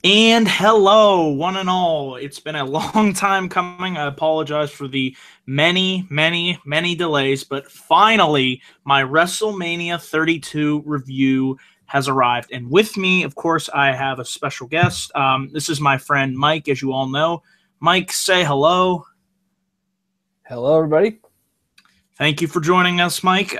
And hello, one and all. It's been a long time coming. I apologize for the many delays, but finally, my WrestleMania 32 review has arrived. And with me, of course, I have a special guest. This is my friend Mike, as you all know. Mike, say hello. Hello, everybody. Thank you for joining us, Mike.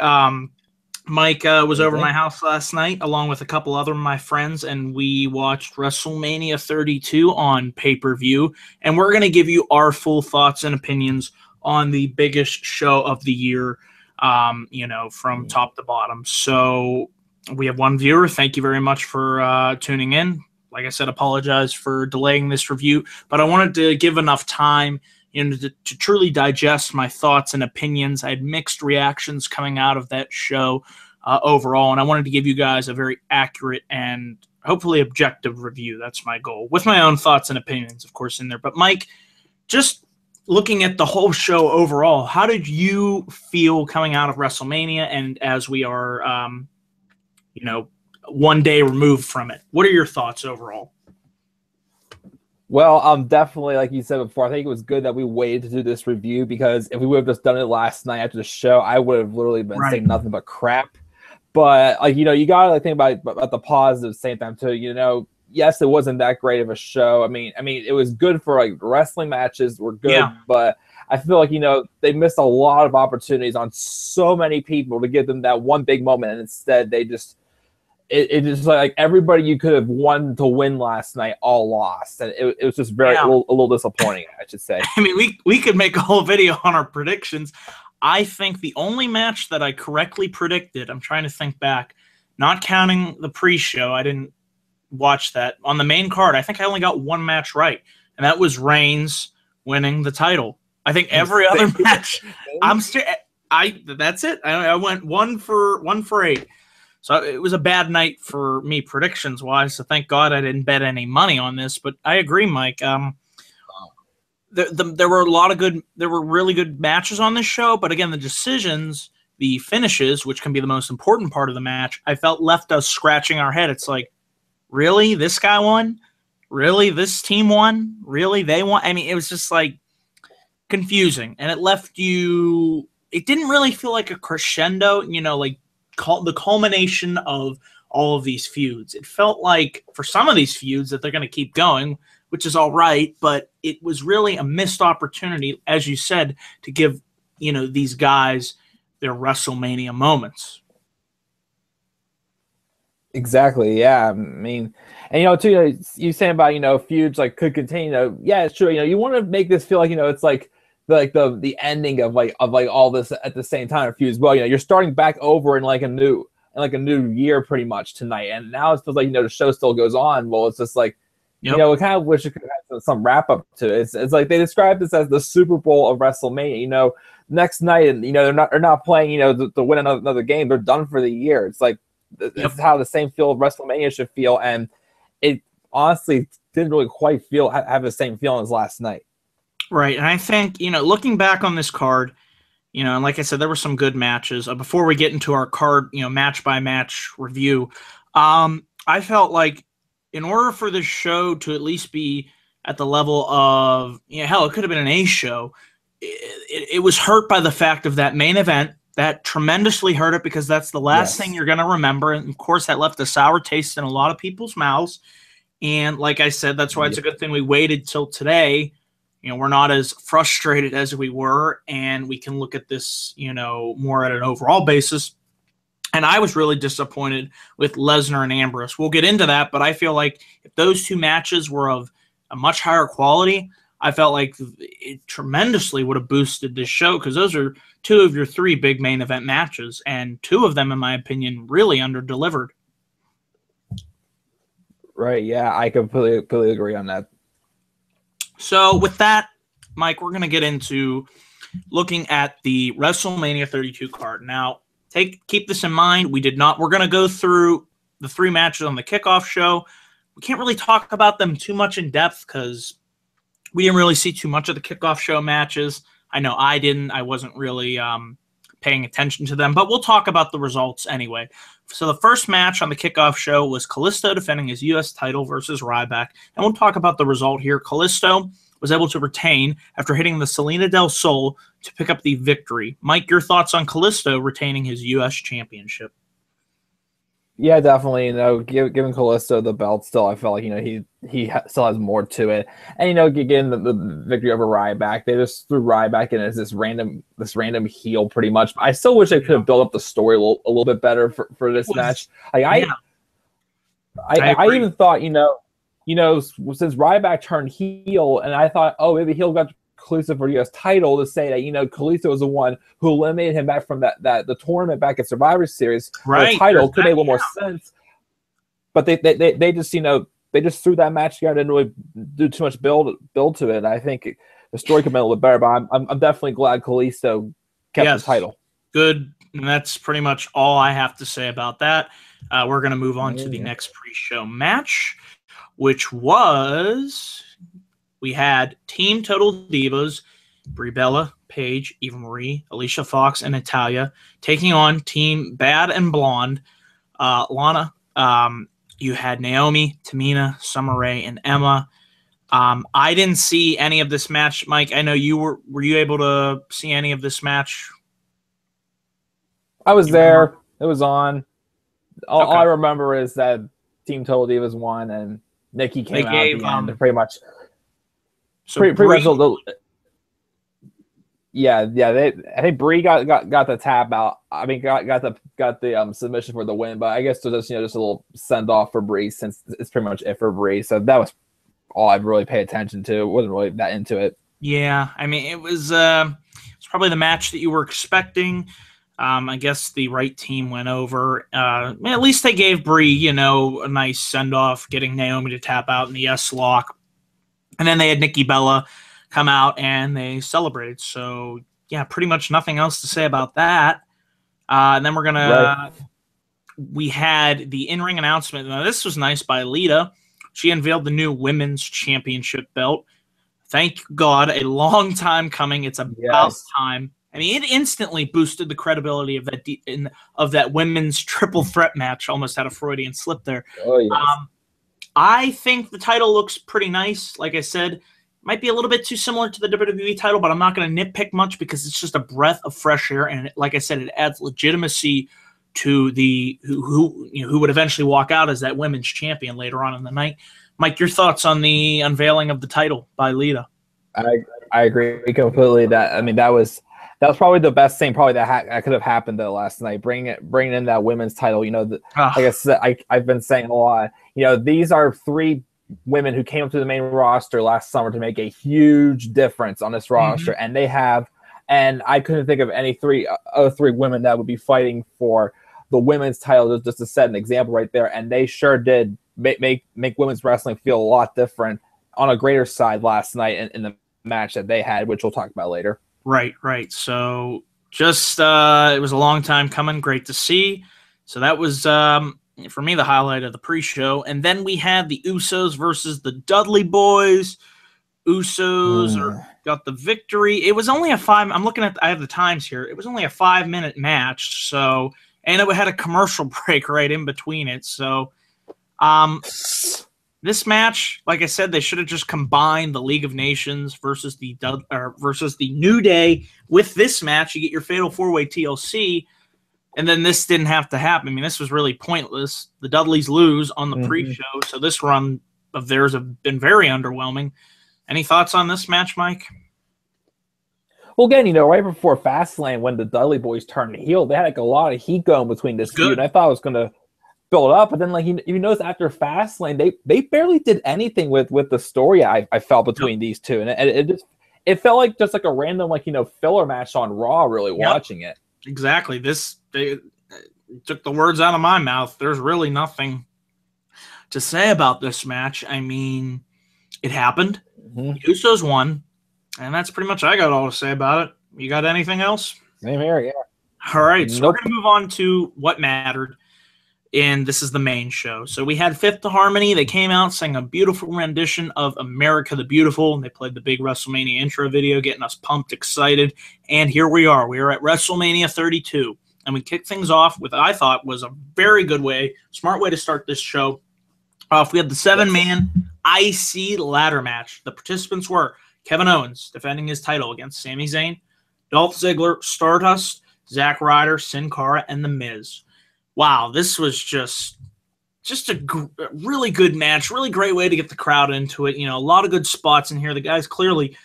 Mike was over my house last night along with a couple other of my friends, and we watched WrestleMania 32 on pay-per-view, and we're going to give you our full thoughts and opinions on the biggest show of the year, from top to bottom. So we have one viewer. Thank you very much for tuning in. Like I said, apologize for delaying this review, but I wanted to give enough time to truly digest my thoughts and opinions. I had mixed reactions coming out of that show overall, and I wanted to give you guys a very accurate and hopefully objective review. That's my goal, with my own thoughts and opinions, of course, in there. But Mike, just looking at the whole show overall, how did you feel coming out of WrestleMania, and as we are, one day removed from it? What are your thoughts overall? Well, definitely, like you said before, I think it was good that we waited to do this review, because if we would have just done it last night after the show, I would have literally been saying nothing but crap. But you gotta think about the positives at the same time too. Yes, it wasn't that great of a show. I mean, it was good for wrestling matches were good, but I feel like they missed a lot of opportunities on so many people to give them that one big moment, and instead they just. It just like everybody you could have won to win last night all lost, and it was just a little disappointing, I should say. I mean, we could make a whole video on our predictions. I think the only match that I correctly predicted, I'm trying to think back, not counting the pre-show, I didn't watch that. On the main card, I think I only got one match right, and that was Reigns winning the title. I think every other match, that's it. I went one for 8. So it was a bad night for me predictions-wise, so thank God I didn't bet any money on this. But I agree, Mike. There were really good matches on this show, but again, the decisions, the finishes, which can be the most important part of the match, I felt left us scratching our head. It's like, really? This guy won? Really? This team won? Really? They won? I mean, it was just like confusing, and it left you – it didn't really feel like a crescendo, the culmination of all of these feuds. It felt like for some of these feuds that they're going to keep going, which is all right, but it was really a missed opportunity, as you said, to give, these guys their WrestleMania moments. Exactly. Yeah. I mean, and too, you saying about feuds could continue. Yeah, it's true. You want to make this feel like it's like the ending of all this at the same time of feuds. Well, you're starting back over in a new year pretty much tonight, and now it feels like the show still goes on. Well, it's just like we kind of wish it could have some wrap up to it. It's like they describe this as the Super Bowl of WrestleMania. Next night, and they're not playing to win another game. They're done for the year. It's like this is how the same feel of WrestleMania should feel, and it honestly didn't really quite have the same feeling as last night. Right, and I think, looking back on this card, and like I said, there were some good matches. Before we get into our card, match-by-match review, I felt like in order for this show to at least be at the level of, hell, it could have been an A show, it was hurt by the fact of that main event. That tremendously hurt it, because that's the last thing you're going to remember, and of course that left a sour taste in a lot of people's mouths. And like I said, that's why it's a good thing we waited till today. We're not as frustrated as we were, and we can look at this, more at an overall basis. And I was really disappointed with Lesnar and Ambrose. We'll get into that, but I feel like if those two matches were of a much higher quality, I felt like it tremendously would have boosted this show, because those are two of your 3 big main event matches, and 2 of them, in my opinion, really under-delivered. Right, yeah, I completely agree on that. So with that, Mike, we're going to get into looking at the WrestleMania 32 card. Now, keep this in mind. We're going to go through the 3 matches on the kickoff show. We can't really talk about them too much in depth because we didn't really see too much of the kickoff show matches. I know I didn't. I wasn't really paying attention to them, but we'll talk about the results anyway. So the first match on the kickoff show was Kalisto defending his U.S. title versus Ryback, and we'll talk about the result here. Kalisto was able to retain after hitting the Salina del Sol to pick up the victory. Mike, your thoughts on Kalisto retaining his U.S. championship? Yeah, definitely. Giving Kalisto the belt still, I felt like he still has more to it. And getting the victory over Ryback, they just threw Ryback in as this random heel pretty much. I still wish they could have built up the story a little bit better for this match. Like I even thought since Ryback turned heel, and I thought, oh, maybe he'll got Kalisto for U.S. title to say that Kalisto was the one who eliminated him back from the tournament back at Survivor Series. Right, the title could make a little more sense, but they just threw that match together, didn't really do too much build to it. I think the story could have been a little bit better, but I'm definitely glad Kalisto kept the title. Good, and that's pretty much all I have to say about that. We're going to move on to the next pre-show match, which was. We had Team Total Divas, Brie Bella, Paige, Eva Marie, Alicia Fox, and Natalya taking on Team Bad and Blonde. Lana, you had Naomi, Tamina, Summer Rae, and Emma. I didn't see any of this match. Mike, I know you were you able to see any of this match? I was there. It was on. All I remember is that Team Total Divas won, and Nikki came out at the end, pretty much. So pretty much I think Brie got the tap out. I mean, got the submission for the win, but I guess just a little send off for Brie, since it's pretty much it for Brie. So that was all I'd really pay attention to. Wasn't really that into it. Yeah, I mean, it was probably the match that you were expecting. I guess the right team went over. At least they gave Brie, a nice send off, getting Naomi to tap out in the S lock. And then they had Nikki Bella come out and they celebrated. So, yeah, pretty much nothing else to say about that. And then we had the in-ring announcement. Now, this was nice by Lita. She unveiled the new women's championship belt. Thank God, a long time coming. It's about time. I mean, it instantly boosted the credibility of that women's triple threat match. Almost had a Freudian slip there. Oh, yes. I think the title looks pretty nice. Like I said, might be a little bit too similar to the WWE title, but I'm not going to nitpick much because it's just a breath of fresh air. And like I said, it adds legitimacy to the who would eventually walk out as that women's champion later on in the night. Mike, your thoughts on the unveiling of the title by Lita? I agree completely. That was probably the best thing that could have happened last night. Bringing in that women's title. Like I said, I've been saying a lot. These are three women who came up to the main roster last summer to make a huge difference on this roster, and they have. And I couldn't think of any other three women that would be fighting for the women's title, just to set an example right there. And they sure did make women's wrestling feel a lot different on a greater side last night in the match that they had, which we'll talk about later. Right. So just it was a long time coming. Great to see. So that was for me the highlight of the pre-show. And then we had the Usos versus the Dudley Boys. Usos got the victory. It was only I have the times here. It was only a 5-minute match. So, and it had a commercial break right in between it. So, this match, like I said, they should have just combined the League of Nations versus the New Day with this match. You get your Fatal 4-Way TLC, and then this didn't have to happen. I mean, this was really pointless. The Dudleys lose on the pre-show, so this run of theirs have been very underwhelming. Any thoughts on this match, Mike? Well, again, right before Fastlane, when the Dudley Boys turned heel, they had a lot of heat going between this feud, and I thought it was going to build up, but then you notice after Fastlane, they barely did anything with the story I felt between these two, and it felt like just like a random filler match on Raw. Really watching it, exactly. They took the words out of my mouth. There's really nothing to say about this match. I mean, it happened. The Usos won, and that's pretty much I got all to say about it. You got anything else? Same here, yeah. All right, so we're gonna move on to what mattered. and this is the main show. So we had Fifth Harmony. They came out, sang a beautiful rendition of America the Beautiful, and they played the big WrestleMania intro video, getting us pumped, excited. And here we are. We are at WrestleMania 32, and we kicked things off with, I thought, was a very good way, smart way to start this show off. We had the 7-man IC ladder match. The participants were Kevin Owens defending his title against Sami Zayn, Dolph Ziggler, Stardust, Zack, Ryder, Sin Cara, and The Miz. Wow, this was just a really good match, really great way to get the crowd into it. You know, a lot of good spots in here. The guys clearly,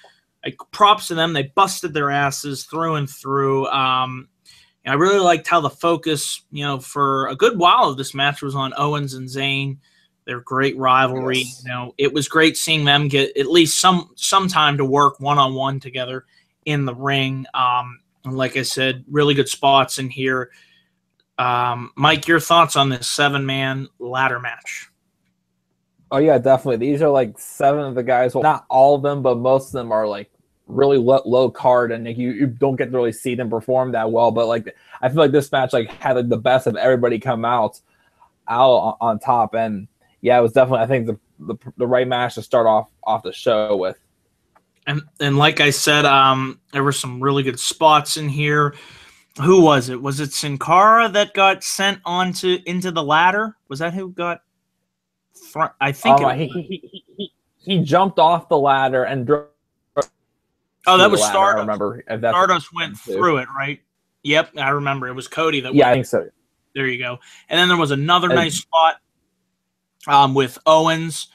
like, props to them. They busted their asses through and through. And I really liked how the focus, you know, for a good while of this match was on Owens and Zayn, their great rivalry. Yes. You know, it was great seeing them get at least some time to work one-on-one together in the ring. And like I said, really good spots in here. Mike, your thoughts on this 7-man ladder match? Oh yeah, definitely. These are like 7 of the guys. Well, not all of them, but most of them are like really low card, and like, you don't get to really see them perform that well. But like, I feel like this match like had like the best of everybody come out on top, and yeah, it was definitely, I think, the right match to start off the show with. And like I said, there were some really good spots in here. Who was it? Was it Sin Cara that got sent into the ladder? Was that who got? I think he jumped off the ladder and. Oh, that was Stardust. I remember. Stardust went through it, right? Yep, I remember. It was Cody that. Yeah, I think so. There you go. And then there was another nice spot with Owens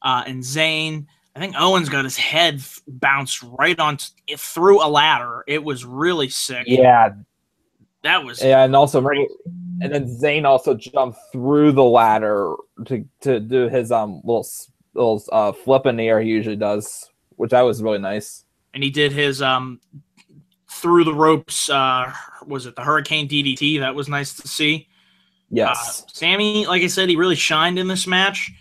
and Zayn. I think Owens got his head bounced right on through a ladder. It was really sick. Yeah. That was, yeah, and then Zayn also jumped through the ladder to do his little flip in the air he usually does, which I was really nice. And he did his through the ropes. Was it the Hurricane DDT? That was nice to see. Yes, Sami, like I said, he really shined in this match.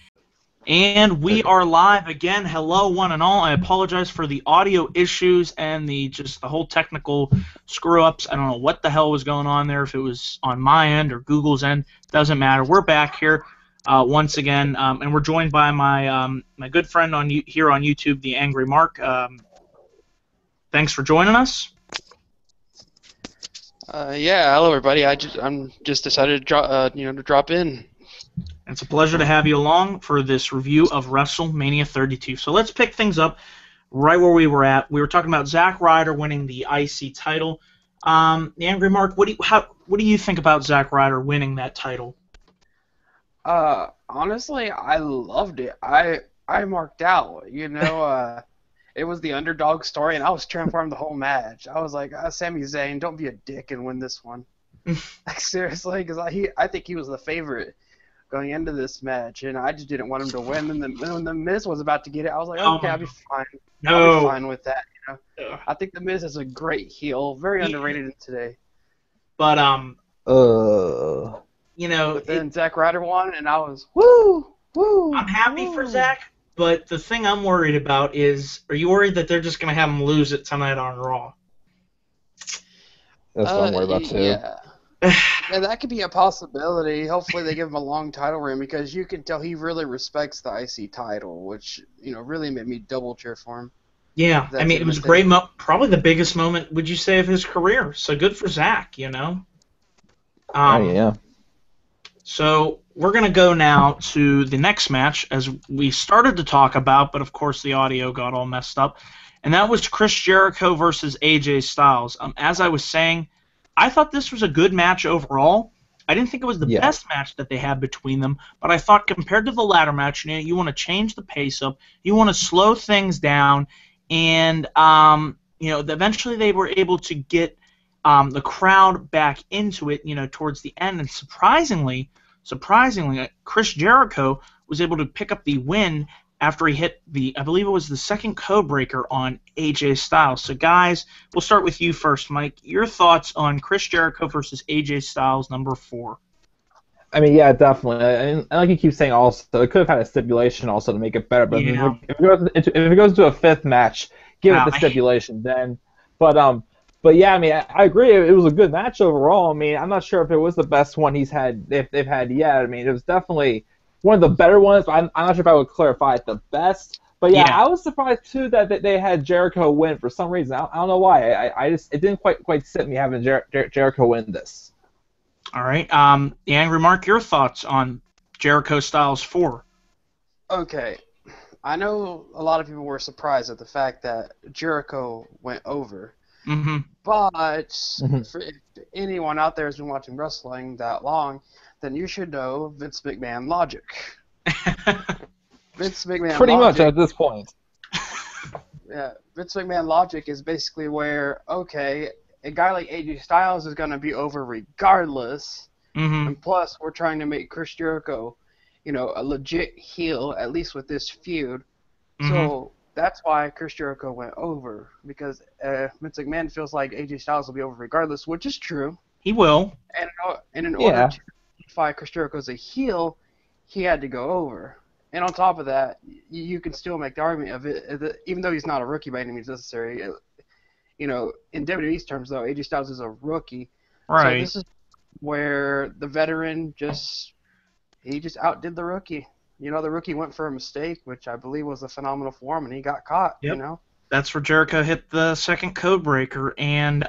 And we are live again. Hello, one and all. I apologize for the audio issues and the whole technical screw-ups. I don't know what the hell was going on there, if it was on my end or Google's end. Doesn't matter. We're back here once again, and we're joined by my good friend here on YouTube, TheAngryMark. Thanks for joining us. Yeah, hello everybody. I'm just decided to drop in. It's a pleasure to have you along for this review of WrestleMania 32. So let's pick things up right where we were at. We were talking about Zack Ryder winning the IC title. The Angry Mark, what do you think about Zack Ryder winning that title? Honestly, I loved it. I marked out. You know, it was the underdog story, and I was cheering for him the whole match. I was like, Sami Zayn, don't be a dick and win this one. Like, seriously, because I think he was the favorite going into this match, and I just didn't want him to win. And then when the Miz was about to get it, I was like, okay, I'll be fine. I'll be fine with that. You know, I think the Miz is a great heel, very underrated today. But you know, but then Zack Ryder won, and I was woo. I'm happy for Zack, but the thing I'm worried about is, are you worried that they're just gonna have him lose it tonight on Raw? That's what I'm worried about too. Yeah. Yeah, that could be a possibility. Hopefully they give him a long title reign, because you can tell he really respects the IC title, which, you know, really made me double cheer for him. Yeah, I mean, it was a great probably the biggest moment, would you say, of his career. So good for Zack, you know? Yeah. So we're going to go now to the next match, as we started to talk about, but of course the audio got all messed up. And that was Chris Jericho versus AJ Styles. As I was saying, I thought this was a good match overall. I didn't think it was the best match that they had between them, but I thought compared to the ladder match, you know, you want to change the pace up, you want to slow things down, and you know, eventually they were able to get the crowd back into it, you know, towards the end, and surprisingly, Chris Jericho was able to pick up the win after he hit I believe it was the second code breaker on AJ Styles. So, guys, we'll start with you first, Mike. Your thoughts on Chris Jericho versus AJ Styles, number 4. I mean, yeah, definitely. And like you keep saying, also, it could have had a stipulation also to make it better. But if it goes to a 5th match, give it the stipulation then. But But yeah, I mean, I agree. It was a good match overall. I mean, I'm not sure if it was the best one they've had yet. I mean, it was definitely one of the better ones. But I'm not sure if I would clarify it the best. But yeah, I was surprised too that they had Jericho win for some reason. I don't know why. I just it didn't quite sit me having Jericho win this. All right. The Angry Mark, your thoughts on Jericho Styles 4? Okay. I know a lot of people were surprised at the fact that Jericho went over. Mm-hmm. But for if anyone out there has been watching wrestling that long, then you should know Vince McMahon logic. Vince McMahon pretty logic, much at this point. Yeah, Vince McMahon logic is basically where, okay, a guy like AJ Styles is going to be over regardless, and plus we're trying to make Chris Jericho, a legit heel, at least with this feud. So that's why Chris Jericho went over, because Vince McMahon feels like AJ Styles will be over regardless, which is true. He will. And in order to justify Chris Jericho as a heel, he had to go over. And on top of that, you can still make the argument of it, even though he's not a rookie by any means necessary. In WWE's terms, though, AJ Styles is a rookie. Right. So this is where the veteran he just outdid the rookie. The rookie went for a mistake, which I believe was a phenomenal form, and he got caught. Yep. That's where Jericho hit the second code breaker. And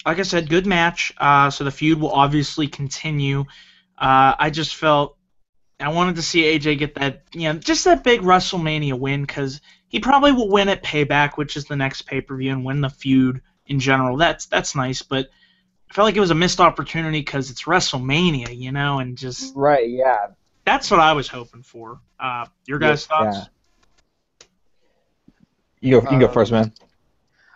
like I said, good match. So the feud will obviously continue. I just felt I wanted to see AJ get that, just that big WrestleMania win, because he probably will win at Payback, which is the next pay-per-view, and win the feud in general. That's nice, but I felt like it was a missed opportunity because it's WrestleMania, and just... Right, yeah. That's what I was hoping for. Your guys' thoughts? Yeah. You can go first, man.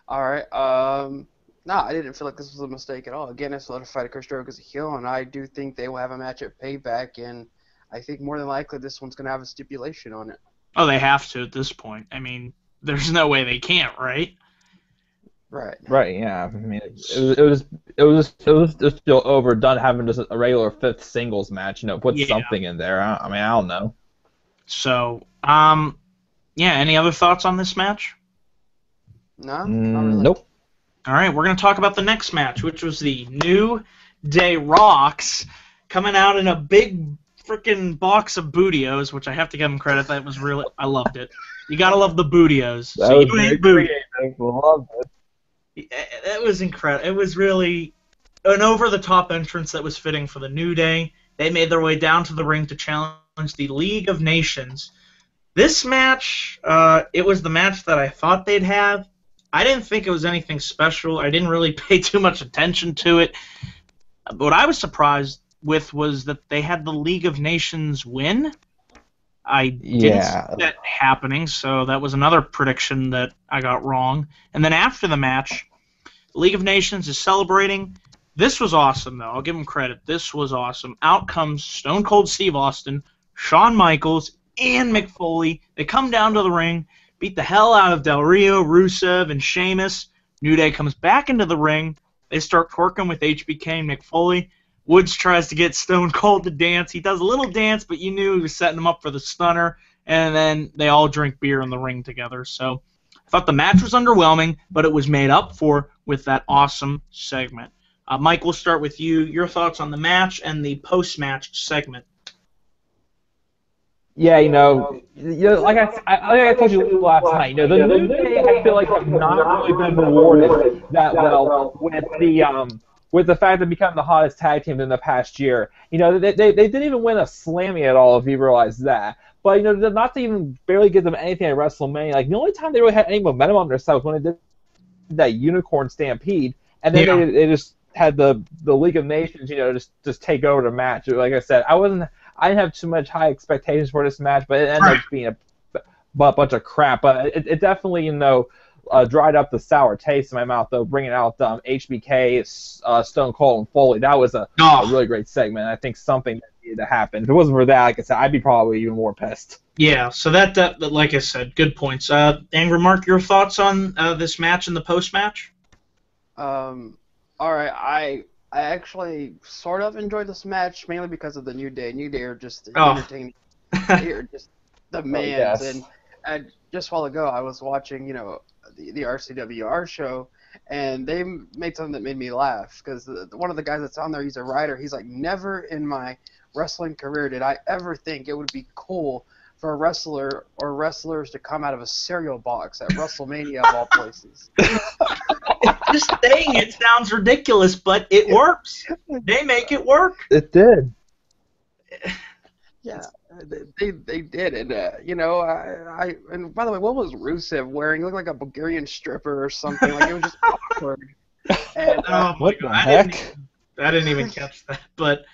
All right. No, I didn't feel like this was a mistake at all. Again, it's solidified Chris Jericho as a heel, and I do think they will have a match at Payback, and I think more than likely this one's going to have a stipulation on it. Oh, they have to at this point. I mean, there's no way they can't, right? Right. Yeah. I mean, it was just still overdone having just a regular fifth singles match. Put something in there. I don't know. So, any other thoughts on this match? No, not really. Nope. All right, we're going to talk about the next match, which was the New Day Rocks coming out in a big freaking box of Bootios, which I have to give them credit. That was really, I loved it. You got to love the Bootios. So you hate Bootios. Loved it. It was incredible. It was really an over-the-top entrance that was fitting for the New Day. They made their way down to the ring to challenge the League of Nations. This match, it was the match that I thought they'd have. I didn't think it was anything special. I didn't really pay too much attention to it. What I was surprised with was that they had the League of Nations win. I didn't see that happening, so that was another prediction that I got wrong. And then after the match, the League of Nations is celebrating. This was awesome, though. I'll give them credit. This was awesome. Out comes Stone Cold Steve Austin, Shawn Michaels, and Mick Foley. They come down to the ring, beat the hell out of Del Rio, Rusev, and Sheamus. New Day comes back into the ring. They start twerking with HBK and Mick Foley. Woods tries to get Stone Cold to dance. He does a little dance, but you knew he was setting him up for the stunner. And then they all drink beer in the ring together. So I thought the match was underwhelming, but it was made up for with that awesome segment. Mike, we'll start with you. Your thoughts on the match and the post-match segment. Yeah, like I told you last night, the New Day, I feel like have not really been rewarded that well with the fact that becoming the hottest tag team in the past year. They didn't even win a Slammy at all, if you realize that. But not to even barely give them anything at WrestleMania. Like the only time they really had any momentum on their side was when they did that Unicorn Stampede, and then they just had the League of Nations, just take over the match. Like I said, I didn't have too much high expectations for this match, but it ended up being a bunch of crap. But it definitely, dried up the sour taste in my mouth, though, bringing out HBK, Stone Cold, and Foley. That was a really great segment. I think something that needed to happen. If it wasn't for that, like I said, I'd be probably even more pissed. Yeah, so that like I said, good points. Angry Mark, your thoughts on this match and the post-match? All right, I actually sort of enjoyed this match, mainly because of the New Day. New Day are just entertaining. They're just the mans. And just a while ago, I was watching, the RCWR show, And they made something that made me laugh because one of the guys that's on there, he's a Ryder. He's like, never in my wrestling career did I ever think it would be cool for a wrestler or wrestlers to come out of a cereal box at WrestleMania of all places. Just saying it sounds ridiculous, but it works. They make it work. It did. Yeah, they did, and you know, and by the way, what was Rusev wearing? He looked like a Bulgarian stripper or something. Like it was just awkward. And, what the heck? I didn't even catch that, but.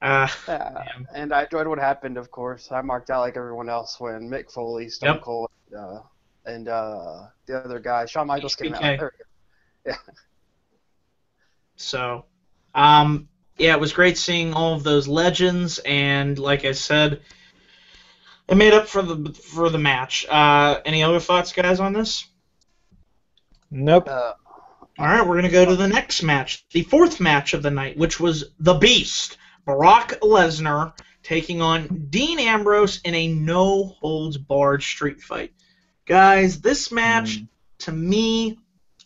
And I enjoyed what happened, of course. I marked out like everyone else when Mick Foley, Stone Cold, and the other guy, Shawn Michaels, came out. There we go. Yeah. So, yeah, it was great seeing all of those legends, and like I said, it made up for the match. Any other thoughts, guys, on this? Nope. All right, we're gonna go to the next match, the fourth match of the night, which was the Beast. Brock Lesnar taking on Dean Ambrose in a no-holds-barred street fight. Guys, this match, to me,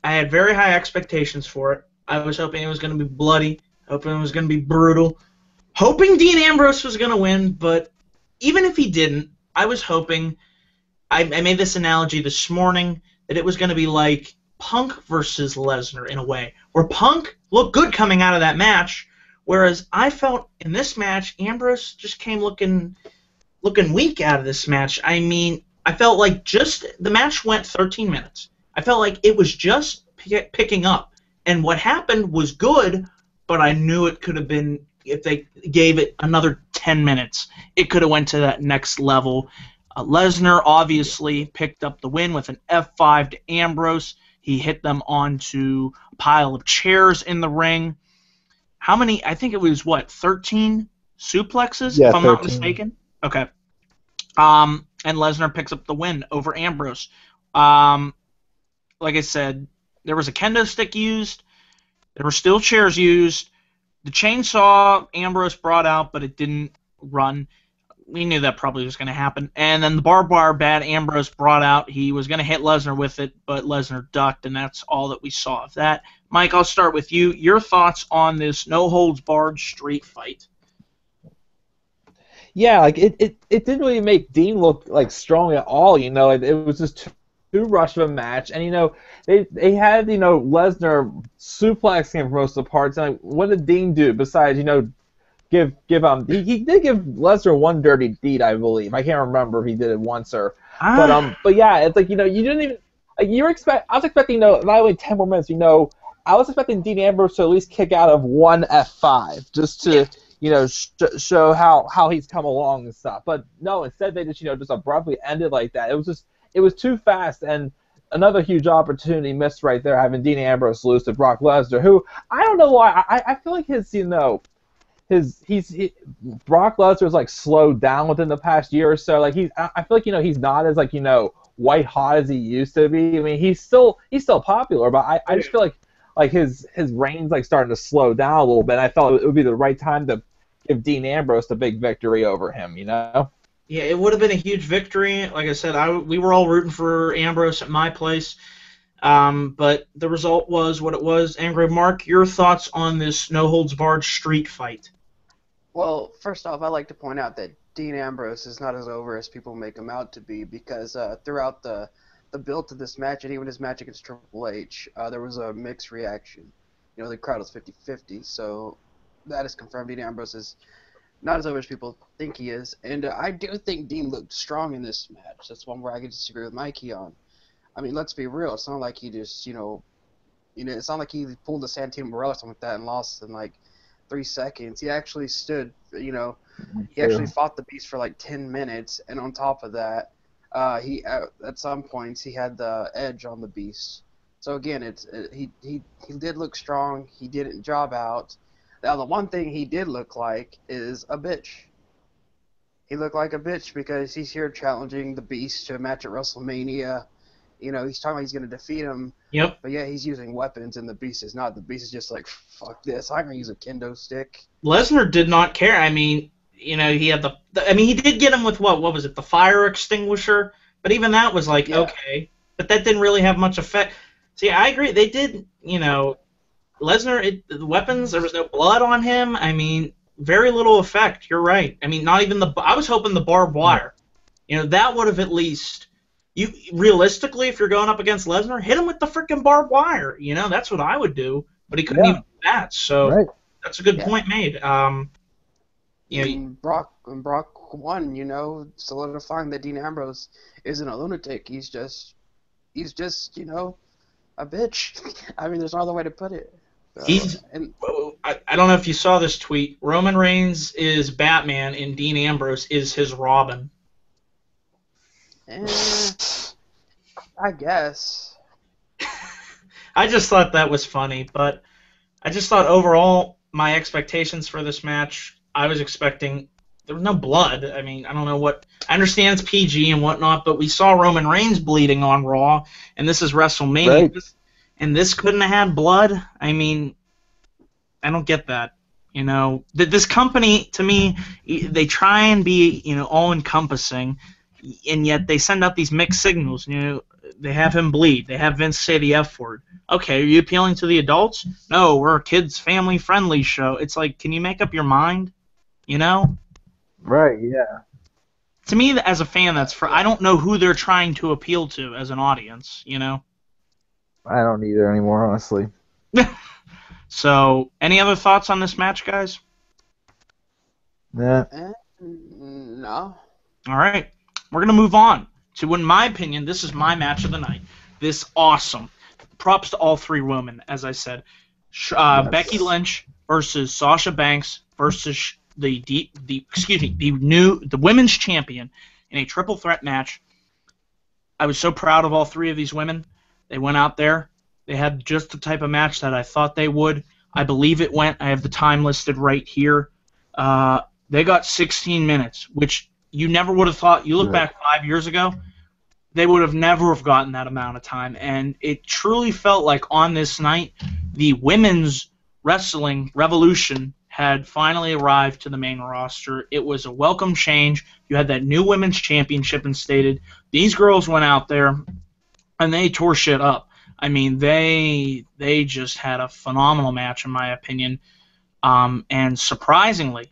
I had very high expectations for it. I was hoping it was going to be bloody, hoping it was going to be brutal, hoping Dean Ambrose was going to win, but even if he didn't, I was hoping, I made this analogy this morning, that it was going to be like Punk versus Lesnar in a way, where Punk looked good coming out of that match, whereas I felt in this match, Ambrose just came looking weak out of this match. I mean, I felt like the match went 13 minutes. I felt like it was just picking up. And what happened was good, but I knew it could have been, if they gave it another 10 minutes, it could have went to that next level. Lesnar obviously picked up the win with an F5 to Ambrose. He hit them onto a pile of chairs in the ring. How many? I think it was, 13 suplexes, if I'm 13. Not mistaken? Okay. And Lesnar picks up the win over Ambrose. Like I said, there was a kendo stick used. There were still chairs used. The chainsaw Ambrose brought out, but it didn't run. We knew that probably was going to happen. And then the barbed wire bat Ambrose brought out. He was going to hit Lesnar with it, but Lesnar ducked, and that's all that we saw of that. Mike, I'll start with you. Your thoughts on this no-holds-barred street fight? Yeah, like it didn't really make Dean look like strong at all. You know, it was just too rushed of a match, and you know they had Lesnar suplexing him for most of the parts. And like, what did Dean do besides give he did give Lesnar one dirty deed, I believe. I can't remember if he did it once or but yeah, it's like you didn't even I was expecting not only 10 more minutes. I was expecting Dean Ambrose to at least kick out of one F5 just to show how he's come along and stuff. But no, instead they just abruptly ended like that. It was too fast, and another huge opportunity missed right there, having Dean Ambrose lose to Brock Lesnar, who I don't know why I feel like Brock Lesnar's like slowed down within the past year or so. Like I feel like he's not as white hot as he used to be. I mean he's still popular, but I just feel like his reign's like starting to slow down a little bit. I felt it would be the right time to give Dean Ambrose the big victory over him. Yeah, it would have been a huge victory. Like I said, we were all rooting for Ambrose at my place. But the result was what it was. Angry Mark, your thoughts on this no-holds-barred street fight? Well, first off, I'd like to point out that Dean Ambrose is not as over as people make him out to be, because throughout the build to this match, and even his match against Triple H, there was a mixed reaction. The crowd was 50-50, so that is confirmed. Dean Ambrose is not as over as people think he is, and I do think Dean looked strong in this match. That's one where I could disagree with Mikey on. I mean, let's be real. It's not like he just, it's not like he pulled a Santino Morella or something like that and lost in like 3 seconds. He actually stood, he actually fought the Beast for like 10 minutes, and on top of that, he at some points he had the edge on the Beast. So again, he did look strong. He didn't job out. Now the one thing he did look like is a bitch. He looked like a bitch because he's here challenging the Beast to a match at WrestleMania. He's talking like he's going to defeat him. Yep. But yeah, he's using weapons, and the Beast is not. The Beast is just like, fuck this. I'm going to use a kendo stick. Lesnar did not care. I mean, he had he did get him with what was it? The fire extinguisher. But even that was like, okay. But that didn't really have much effect. See, I agree. They did, Lesnar, the weapons, there was no blood on him. I mean, very little effect. You're right. I mean, not even I was hoping the barbed wire. That would have at least, realistically, if you're going up against Lesnar, hit him with the freaking barbed wire. That's what I would do. But he couldn't even do that. So that's a good point made. Brock won, solidifying that Dean Ambrose isn't a lunatic. He's just, a bitch. I mean, there's no other way to put it. I don't know if you saw this tweet. Roman Reigns is Batman and Dean Ambrose is his Robin. I guess. I just thought that was funny, but I just thought overall my expectations for this match, I was expecting there was no blood. I mean, I don't know what. I understand it's PG and whatnot, but we saw Roman Reigns bleeding on Raw, and this is WrestleMania, and this couldn't have had blood. I mean, I don't get that. This company, to me, they try and be, all-encompassing, and yet they send out these mixed signals. They have him bleed. They have Vince say the F word. Okay, are you appealing to the adults? No, we're a kids' family-friendly show. It's like, can you make up your mind? Right, yeah. To me, as a fan, I don't know who they're trying to appeal to as an audience, I don't either anymore, honestly. So, any other thoughts on this match, guys? Yeah. No. All right. We're going to move on to, in my opinion, this is my match of the night. This awesome. Props to all three women, as I said. Becky Lynch versus Sasha Banks versus the women's champion in a triple threat match. I was so proud of all three of these women. They went out there. They had just the type of match that I thought they would. I believe it went. I have the time listed right here. They got 16 minutes, which you never would have thought. You look back 5 years ago, they would have never have gotten that amount of time. And it truly felt like on this night, the women's wrestling revolution had finally arrived to the main roster. It was a welcome change. You had that new women's championship instated. These girls went out there, and they tore shit up. I mean, they just had a phenomenal match, in my opinion. And surprisingly,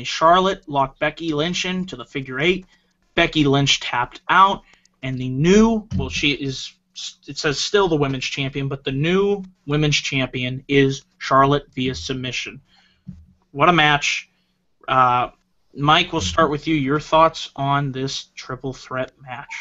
Charlotte locked Becky Lynch into the figure 8. Becky Lynch tapped out, and it says still the women's champion, but the new women's champion is Charlotte via submission. What a match. Mike, we'll start with you. Your thoughts on this triple threat match?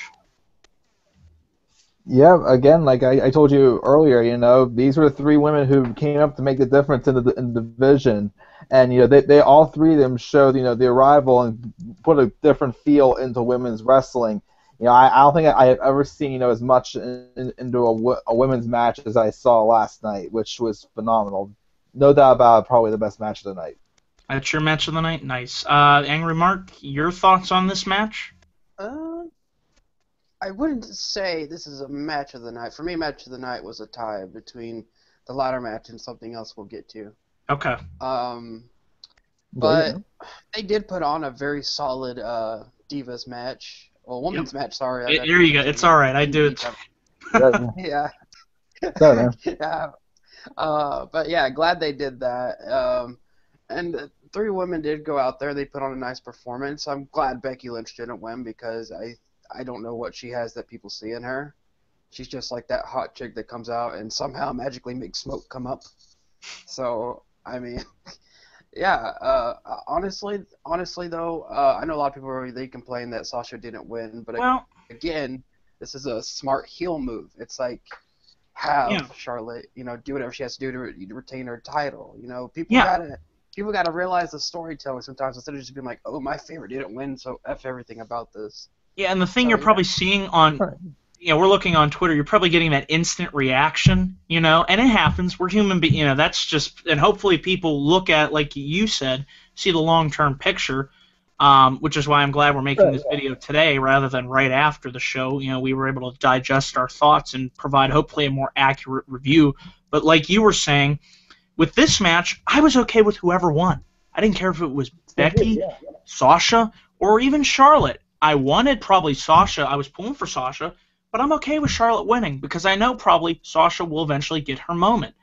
Yeah, again, like I told you earlier, these were three women who came up to make the difference in the division. And, they all three of them showed, the arrival and put a different feel into women's wrestling. I don't think I have ever seen, as much into a women's match as I saw last night, which was phenomenal. No doubt about it, probably the best match of the night. That's your match of the night? Nice. Angry Mark, your thoughts on this match? I wouldn't say this is a match of the night. For me, match of the night was a tie between the ladder match and something else we'll get to. Okay. But they did put on a very solid Divas match. Well, women's match, sorry. Here you go. It's all right. I do it. Yeah. Yeah. But yeah, glad they did that. And the three women did go out there. They put on a nice performance. I'm glad Becky Lynch didn't win because I don't know what she has that people see in her. She's just like that hot chick that comes out and somehow magically makes smoke come up. So, I mean, yeah. Honestly though, I know a lot of people they complain that Sasha didn't win, but again, this is a smart heel move. It's like have Charlotte, do whatever she has to do to retain her title. People gotta realize the storytelling sometimes instead of just being like, oh, my favorite didn't win, so F everything about this. Yeah, and the thing you're probably seeing on, we're looking on Twitter, you're probably getting that instant reaction, and it happens. We're human beings, that's just, and hopefully people look at, like you said, see the long-term picture, which is why I'm glad we're making this video today rather than right after the show. We were able to digest our thoughts and provide hopefully a more accurate review. But like you were saying, with this match, I was okay with whoever won. I didn't care if it was Becky, Sasha, or even Charlotte. I wanted probably Sasha. I was pulling for Sasha, but I'm okay with Charlotte winning because I know probably Sasha will eventually get her moment.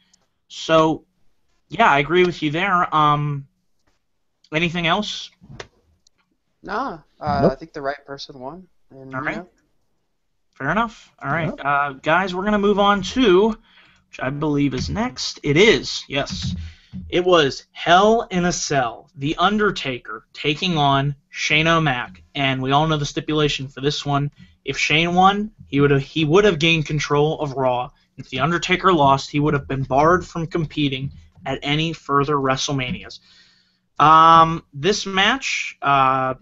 So, yeah, I agree with you there. Anything else? Nah, Nope. I think the right person won. And, All you right. know, Fair enough. All right. Guys, we're going to move on to, which I believe is next. It is, yes. It was Hell in a Cell. The Undertaker taking on Shane O'Mac. And we all know the stipulation for this one. If Shane won, he would have gained control of Raw. If The Undertaker lost, he would have been barred from competing at any further WrestleManias. This match, I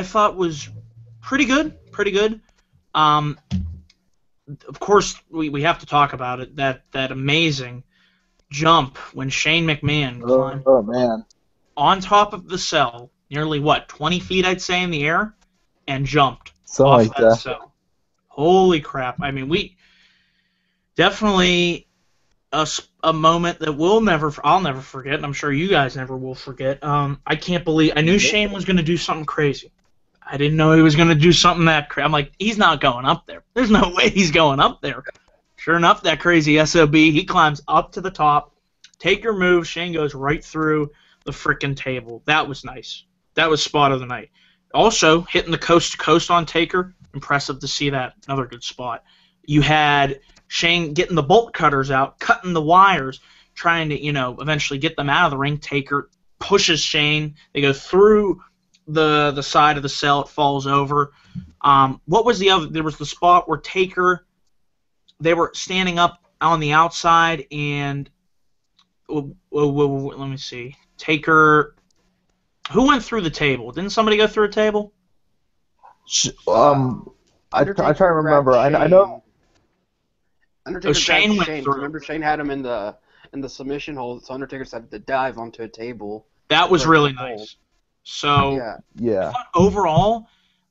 thought was pretty good. Of course, we have to talk about it. That amazing jump when Shane McMahon climbed Man. on top of the cell, nearly 20 feet, I'd say, in the air, and jumped Something off like that that. cell. Holy crap! I mean, we definitely a moment that I'll never forget, and I'm sure you guys never will forget. I can't believe I knew Shane was going to do something crazy. I didn't know he was going to do something that crazy. I'm like, he's not going up there. There's no way he's going up there. Sure enough, that crazy SOB, he climbs up to the top. Taker moves, Shane goes right through the frickin' table. That was nice. That was spot of the night. Also, hitting the coast to coast on Taker, impressive to see that. Another good spot. You had Shane getting the bolt cutters out, cutting the wires, trying to, eventually get them out of the ring. Taker pushes Shane. They go through the side of the cell. It falls over. What was the other? There was the spot where Taker, they were standing up on the outside, and let me see. Taker, who went through the table? Didn't somebody go through a table? I try to remember. I know. Undertaker Shane grabbed went Shane. through. Remember, Shane had him in the submission hold, so Undertaker decided to dive onto a table. That was really nice. So Yeah. I thought overall,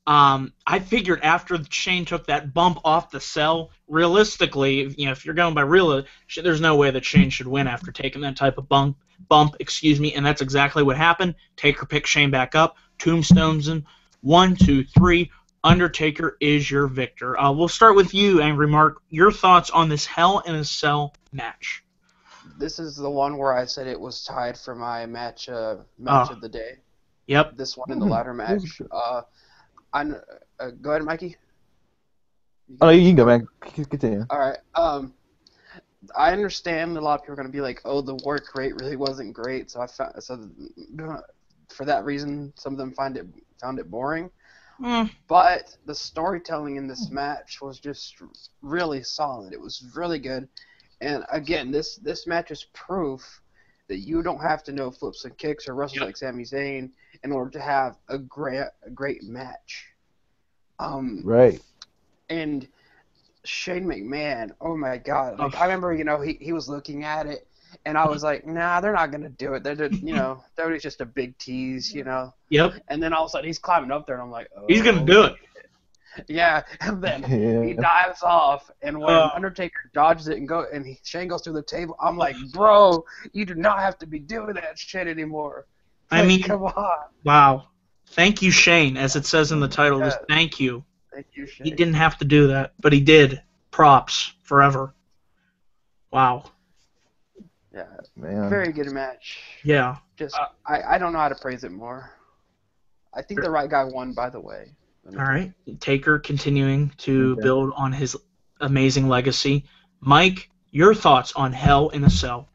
I figured after Shane took that bump off the cell, realistically, if you're going by real, there's no way that Shane should win after taking that type of bump, and that's exactly what happened. Taker picked Shane back up, tombstones him, 1, 2, 3. Undertaker is your victor. We'll start with you, Angry Mark. Your thoughts on this Hell in a Cell match? This is the one where I said it was tied for my match of the day. Yep. This one in the ladder match. Go ahead, Mikey. Oh, you can go, man. Continue. All right. I understand a lot of people are going to be like, "Oh, the work rate really wasn't great," so for that reason, some of them found it boring. But the storytelling in this match was just really solid. It was really good. And again, this match is proof that you don't have to know flips and kicks or wrestle like Sami Zayn in order to have a great match. Right. And Shane McMahon, oh my God! Like I remember, he was looking at it, and I was like, nah, they're not gonna do it. They're was just a big tease, Yep. And then all of a sudden he's climbing up there, and I'm like, oh, he's gonna do it. Yeah, and then he dives off, and when Undertaker dodges it and Shane goes through the table, I'm like, bro, you do not have to be doing that shit anymore. I mean, come on. Wow. Thank you, Shane, as it says in the title. Yeah. Thank you. Thank you, Shane. He didn't have to do that, but he did. Props forever. Wow. Yeah, Man. very good match. Yeah. Just I don't know how to praise it more. I think the right guy won, by the way. All right. Taker continuing to build on his amazing legacy. Mike, your thoughts on Hell in a Cell?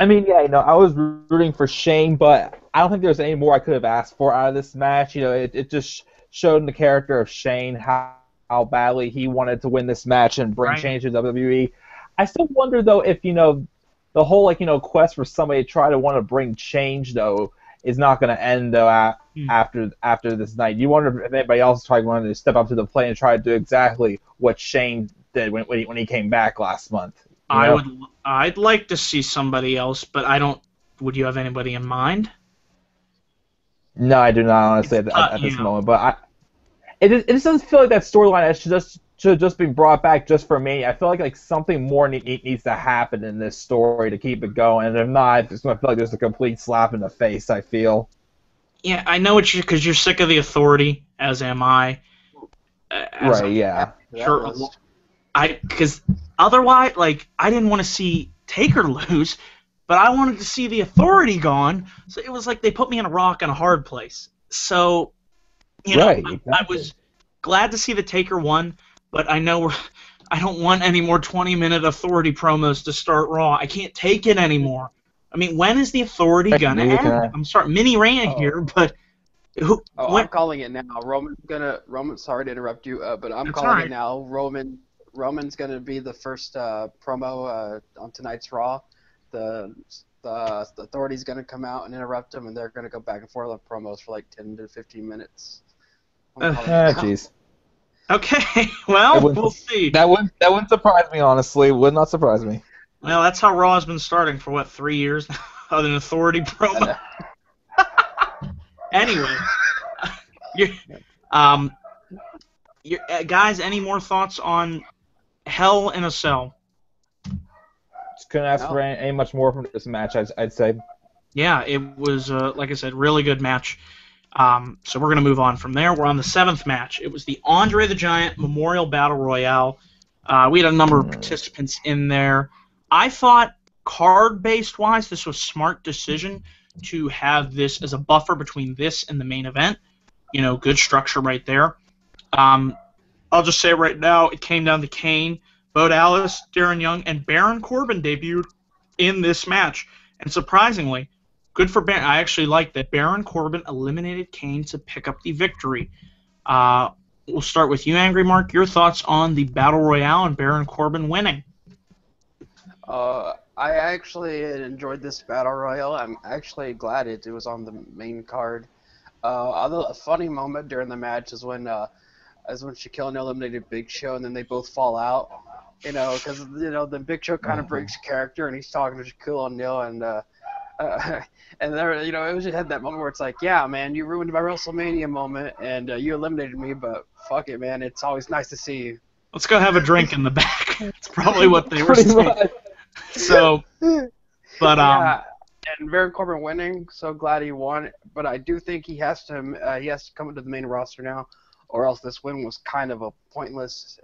I mean, yeah, I was rooting for Shane, but I don't think there's any more I could have asked for out of this match. It just showed in the character of Shane how badly he wanted to win this match and bring change to WWE. I still wonder, though, if, the whole, quest for somebody to try to want to bring change, though, is not going to end, though, after this night. You wonder if anybody else is trying to step up to the plate and try to do exactly what Shane did when he came back last month. I'd like to see somebody else, but I don't. Would you have anybody in mind? No, I do not, honestly, at this moment. But it just doesn't feel like that storyline should have just been brought back just for me. I feel like something more needs to happen in this story to keep it going. And if not, it's going to feel like there's a complete slap in the face, I feel. Yeah, I know because you're sick of the Authority, as am I. Right, yeah. Sure. Because otherwise, like, I didn't want to see Taker lose, but I wanted to see the Authority gone. So it was like they put me in a rock and a hard place. So, you know, Exactly. I was glad to see the Taker won, but I know I don't want any more 20-minute Authority promos to start Raw. I can't take it anymore. I mean, when is the Authority gonna end? I'm sorry, mini rant here, but I'm calling it now. Roman's sorry to interrupt you, but I'm calling it now. Roman's gonna be the first promo on tonight's Raw. The Authority's gonna come out and interrupt him, and they're gonna go back and forth on promos for like 10 to 15 minutes. Jeez. Okay, well, we'll see. That wouldn't surprise me, honestly. Would not surprise me. Well, that's how Raw has been starting for, 3 years? Other than Authority promo. Anyway. Guys, any more thoughts on Hell in a Cell? Just couldn't ask for any much more from this match, I'd say. Yeah, it was, like I said, really good match. So we're going to move on from there. We're on the 7th match. It was the Andre the Giant Memorial Battle Royale. We had a number of participants in there. I thought, card-based wise, this was a smart decision to have this as a buffer between this and the main event. You know, good structure right there. I'll just say right now, it came down to Kane, Bo Dallas, Darren Young, and Baron Corbin debuted in this match. And surprisingly, good for Baron. I actually like that Baron Corbin eliminated Kane to pick up the victory. We'll start with you, Angry Mark. Your thoughts on the Battle Royale and Baron Corbin winning? I actually enjoyed this Battle Royale. I'm actually glad it was on the main card. Although a funny moment during the match is when Shaquille O'Neal eliminated Big Show, and then they both fall out. You know, because the Big Show kind of breaks character, and he's talking to Shaquille O'Neal, and there, it was just had that moment where it's like, yeah, man, you ruined my WrestleMania moment, and you eliminated me, but fuck it, man, it's always nice to see you. Let's go have a drink in the back. That's probably what they were saying. So, but yeah, and Baron Corbin winning, so glad he won. But I do think he has to come into the main roster now, or else this win was kind of a pointless.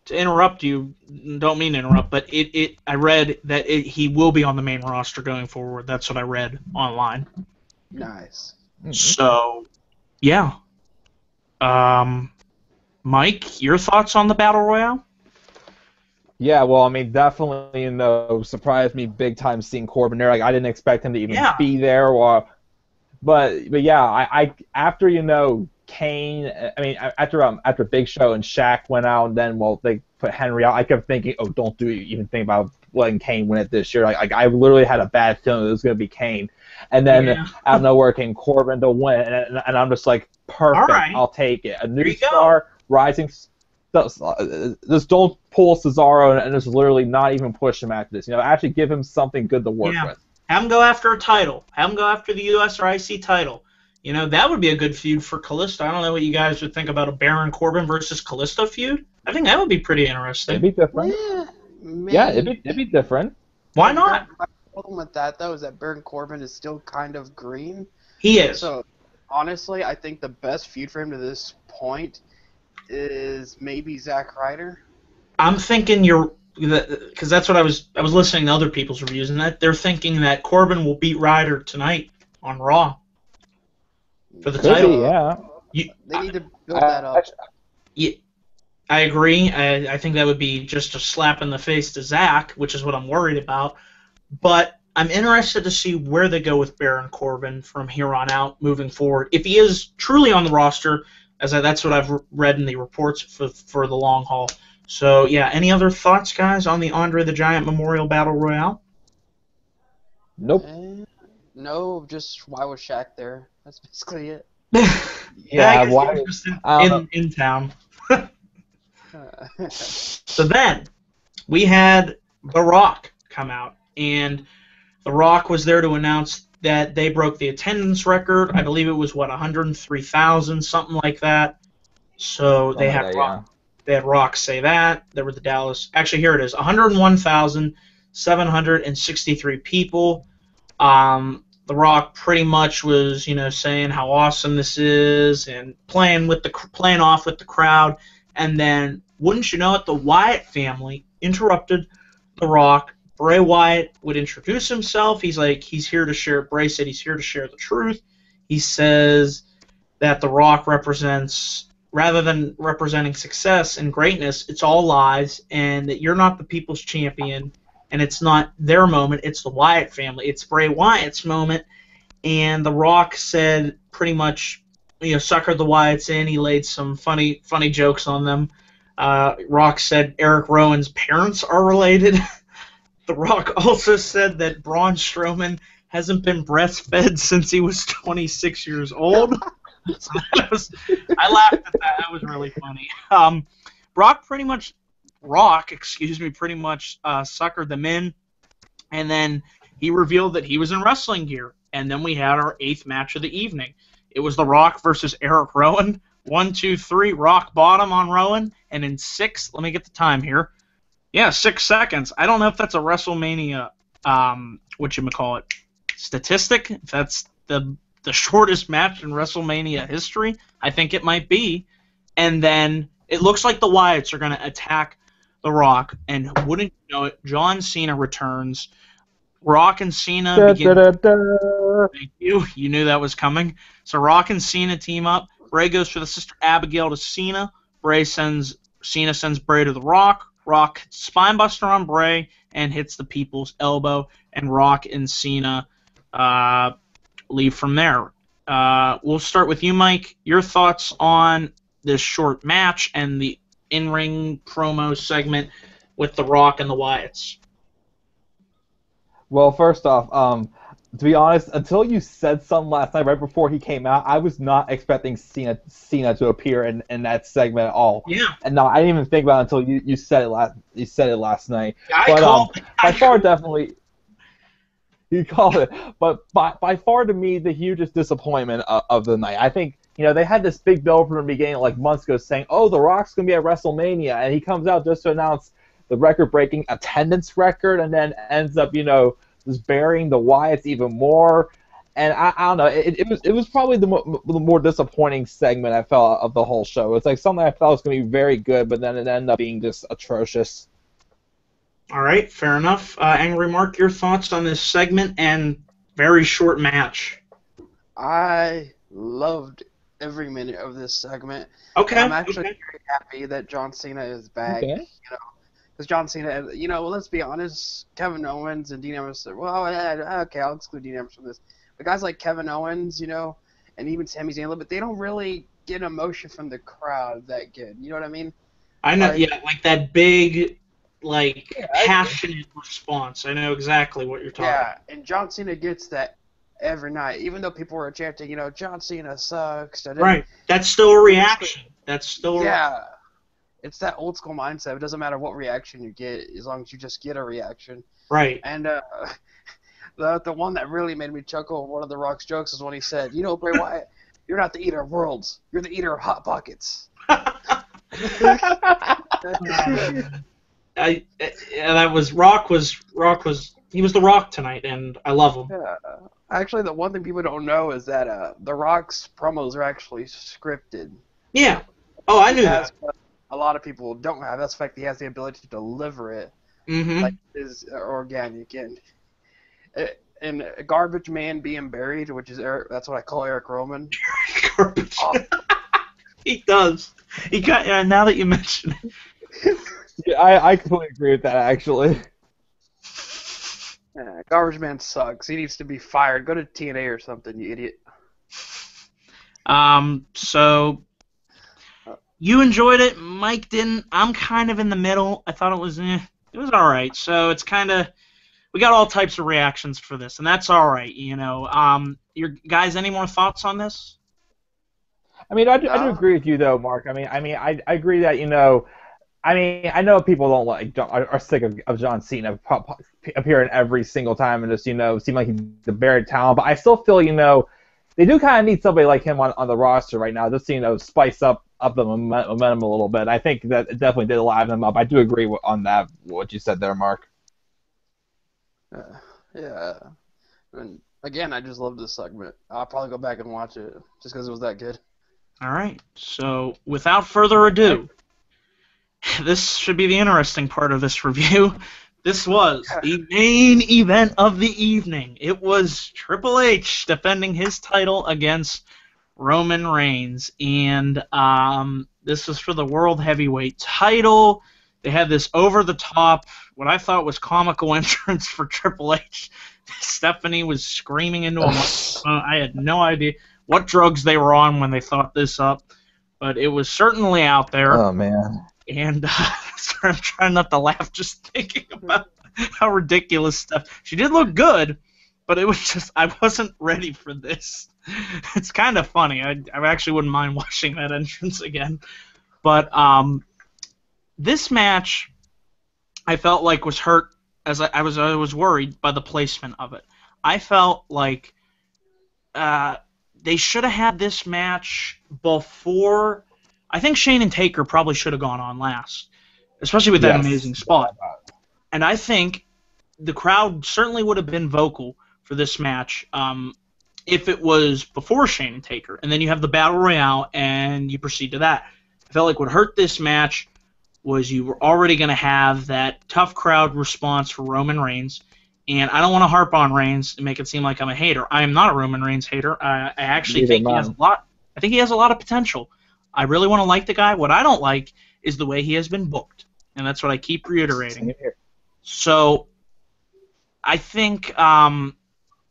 To interrupt you, don't mean to interrupt, but I read that he will be on the main roster going forward. That's what I read online. Nice. So, yeah. Mike, your thoughts on the Battle Royale? Yeah, well, I mean, definitely, surprised me big time seeing Corbin there. Like, I didn't expect him to even be there. But yeah, I after Kane. I mean, after Big Show and Shaq went out, and then they put Henry out. I kept thinking, oh, don't even think about letting Kane win it this year. Like I literally had a bad feeling it was going to be Kane, and then out of nowhere came Corbin to win, and I'm just like, perfect, right. I'll take it. A new star, rising. Just don't pull Cesaro and just literally not even push him after this. Actually give him something good to work with. Have him go after a title. Have him go after the US or IC title. That would be a good feud for Kalisto. I don't know what you guys would think about a Baron Corbin versus Kalisto feud. I think that would be pretty interesting. It'd be different. Yeah, it'd be different. Why not? My problem with that, though, is that Baron Corbin is still kind of green. He is. So, honestly, I think the best feud for him to this point is maybe Zack Ryder. I'm thinking because that's what I was listening to other people's reviews, and that they're thinking that Corbin will beat Ryder tonight on Raw. For the title, they need to build that up. Yeah, I agree. I think that would be just a slap in the face to Zack, which is what I'm worried about. But I'm interested to see where they go with Baron Corbin from here on out, moving forward. If he is truly on the roster, that's what I've read in the reports for the long haul. So yeah, any other thoughts, guys, on the Andre the Giant Memorial Battle Royale? Nope. No, just why was Shaq there? That's basically it. Yeah, why in town. So then we had The Rock come out, and The Rock was there to announce that they broke the attendance record. I believe it was 103,000, something like that. So they had Rock. They had Rock say that. There were the Dallas. Actually, here it is: 101,763 people. The Rock pretty much was, saying how awesome this is and playing off with the crowd. And then, wouldn't you know it, the Wyatt family interrupted The Rock. Bray Wyatt would introduce himself. He's like, he's here to share, Bray said he's here to share the truth. He says that The Rock represents, rather than representing success and greatness, it's all lies, and that you're not the people's champion, and it's not their moment, it's the Wyatt family. It's Bray Wyatt's moment. And The Rock said pretty much, suckered the Wyatts in. He laid some funny jokes on them. Rock said Erick Rowan's parents are related. The Rock also said that Braun Strowman hasn't been breastfed since he was 26 years old. So I laughed at that. That was really funny. Rock pretty much suckered them in, and then he revealed that he was in wrestling gear. And then we had our 8th match of the evening. It was The Rock versus Erick Rowan. 1, 2, 3, Rock bottom on Rowan. And in 6, let me get the time here. Yeah, 6 seconds. I don't know if that's a WrestleMania, statistic. If that's the shortest match in WrestleMania history. I think it might be. And then it looks like the Wyatts are going to attack The Rock. And wouldn't you know it, John Cena returns. Rock and Cena begin. Thank you. You knew that was coming. So Rock and Cena team up. Bray goes for the Sister Abigail to Cena. Cena sends Bray to the Rock. Rock spinebuster on Bray and hits the People's Elbow. And Rock and Cena leave from there. We'll start with you, Mike. Your thoughts on this short match and the in-ring promo segment with the Rock and the Wyatts. Well, first off, to be honest, until you said something last night, right before he came out, I was not expecting Cena to appear in that segment at all. Yeah. And no, I didn't even think about it until you said it last night. Definitely. You called it. But by far, to me, the hugest disappointment of the night. I think, they had this big build from the beginning, like months ago, saying, oh, The Rock's going to be at WrestleMania. And he comes out just to announce the record-breaking attendance record, and then ends up, just burying the Wyatts even more. And I don't know, it was probably the more disappointing segment I felt of the whole show. It's like something I thought was going to be very good, but then it ended up being just atrocious. All right, fair enough. Angry Mark, your thoughts on this segment and very short match? I loved every minute of this segment. Okay. I'm actually very happy that John Cena is back. Okay. Because John Cena, let's be honest, Kevin Owens and Dean Ambrose, okay, I'll exclude Dean Ambrose from this. But guys like Kevin Owens, and even Sami Zayn, but they don't really get emotion from the crowd that good. You know what I mean? I know, like that big, passionate response. I know exactly what you're talking about. Yeah, and John Cena gets that every night, even though people were chanting, John Cena sucks. Right. That's still a reaction. Yeah. It's that old school mindset. It doesn't matter what reaction you get, as long as you just get a reaction. Right. And the one that really made me chuckle, one of The Rock's jokes, is when he said, Bray Wyatt, you're not the eater of worlds. You're the eater of hot pockets. Rock was he was The Rock tonight, and I love him. Yeah. Actually, the one thing people don't know is that The Rock's promos are actually scripted. Yeah. Oh, I knew that. A lot of people don't have. That's the fact he has the ability to deliver it, like is organic. And Garbage Man being buried, which is that's what I call Erick Rowan. Garbage. Oh. He does. He got. Now that you mention it. Yeah, I completely agree with that, actually. Yeah, Garbage Man sucks. He needs to be fired. Go to TNA or something, you idiot. So. You enjoyed it, Mike didn't. I'm kind of in the middle. I thought it was all right. So it's kind of, we got all types of reactions for this, and that's all right. Your guys, any more thoughts on this? I mean, I do agree with you though, Mark. I agree that I know people are sick of John Cena appearing every single time and just seem like he's the buried talent, but I still feel they do kind of need somebody like him on the roster right now, just to spice up the momentum a little bit. I think that it definitely did liven them up. I do agree on that, what you said there, Mark. Yeah. And again, I just love this segment. I'll probably go back and watch it just because it was that good. All right. So without further ado, this should be the interesting part of this review. This was the main event of the evening. It was Triple H defending his title against Roman Reigns, and this was for the World Heavyweight title. They had this over-the-top, what I thought was comical entrance for Triple H. Stephanie was screaming into a microphone. I had no idea what drugs they were on when they thought this up, but it was certainly out there. Oh, man. And I'm trying not to laugh just thinking about how ridiculous stuff. She did look good, but it was just, I wasn't ready for this. It's kind of funny. I actually wouldn't mind watching that entrance again. But this match, I felt like was hurt as I was worried by the placement of it. I felt like they should have had this match before. I think Shane and Taker probably should have gone on last, especially with that amazing spot. And I think the crowd certainly would have been vocal for this match if it was before Shane and Taker. And then you have the Battle Royale, and you proceed to that. I felt like what hurt this match was you were already going to have that tough crowd response for Roman Reigns. And I don't want to harp on Reigns and make it seam like I'm a hater. I am not a Roman Reigns hater. I actually think he has a lot. I think he has a lot of potential. I really want to like the guy. What I don't like is the way he has been booked, and that's what I keep reiterating. So, I think they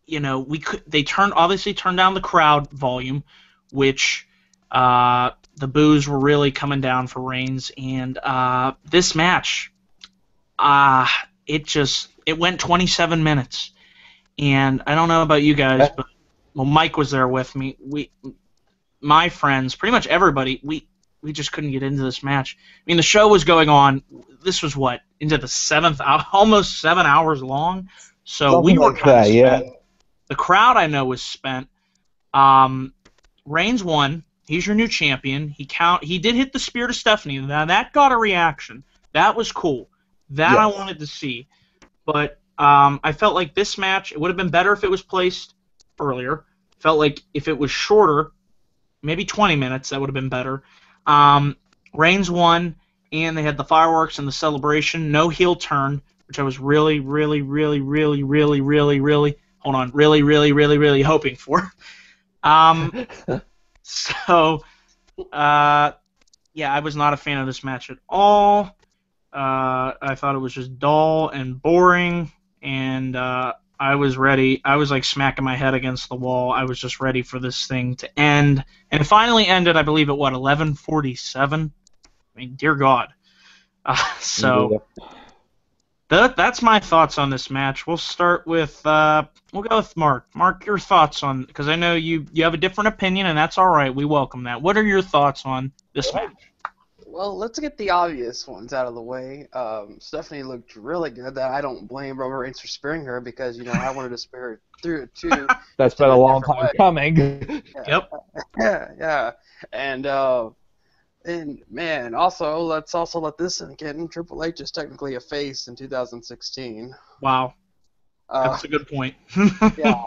obviously turned down the crowd volume, which the boos were really coming down for Reigns, and this match, it went 27 minutes, and I don't know about you guys, but Mike was there with me. My friends, pretty much everybody, we just couldn't get into this match. I mean, the show was going on. This was into the 7th hour, almost 7 hours long. So we were kind of spent. The crowd, I know, was spent. Reigns won. He's your new champion. He did hit the spear to Stephanie. Now that got a reaction. That was cool. That I wanted to see. But I felt like this match, it would have been better if it was placed earlier. Felt like if it was shorter, maybe 20 minutes, that would have been better. Reigns won, and they had the fireworks and the celebration. No heel turn, which I was really, really, really, really, really, really, really, really hoping for. So, I was not a fan of this match at all. I thought it was just dull and boring, and I was ready. I was like smacking my head against the wall. I was just ready for this thing to end. And it finally ended, I believe, at 11:47? I mean, dear God. That's my thoughts on this match. We'll start with, we'll go with Mark. Mark, your thoughts on, because I know you have a different opinion, and that's all right. We welcome that. What are your thoughts on this match? Well, let's get the obvious ones out of the way. Stephanie looked really good. That I don't blame Roman Reigns for sparing her because, I wanted to spare her through it too. That's been a long time coming. Yeah. Yep. Yeah. And man, let's also let this sink in. Triple H is technically a face in 2016. Wow. That's a good point. Yeah.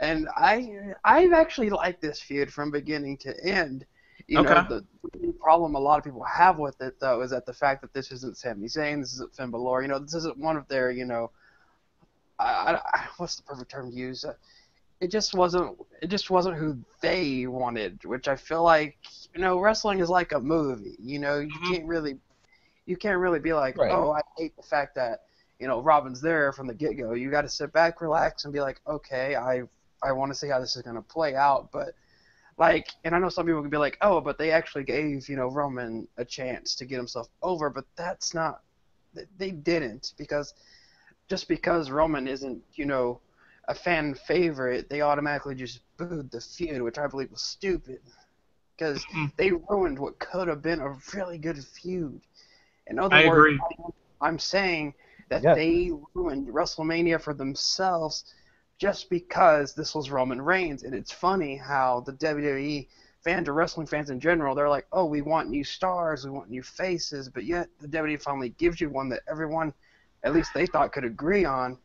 And I've actually liked this feud from beginning to end. The problem a lot of people have with it, though, is that the fact that this isn't Sami Zayn, this isn't Finn Balor, this isn't one of their, what's the perfect term to use? It just wasn't who they wanted, which I feel like, wrestling is like a movie. You can't really be like, oh, I hate the fact that, Robin's there from the get-go. You got to sit back, relax, and be like, okay, I want to see how this is going to play out, but. And I know some people can be like, oh, but they actually gave, Roman a chance to get himself over, but that's not, they didn't, because just because Roman isn't, a fan favorite, they automatically just booed the feud, which I believe was stupid, because they ruined what could have been a really good feud. In other words, I'm saying that they ruined WrestleMania for themselves just because this was Roman Reigns. And it's funny how the WWE fans or wrestling fans in general, they're like, oh, we want new stars, we want new faces, but yet the WWE finally gives you one that everyone, at least they thought, could agree on,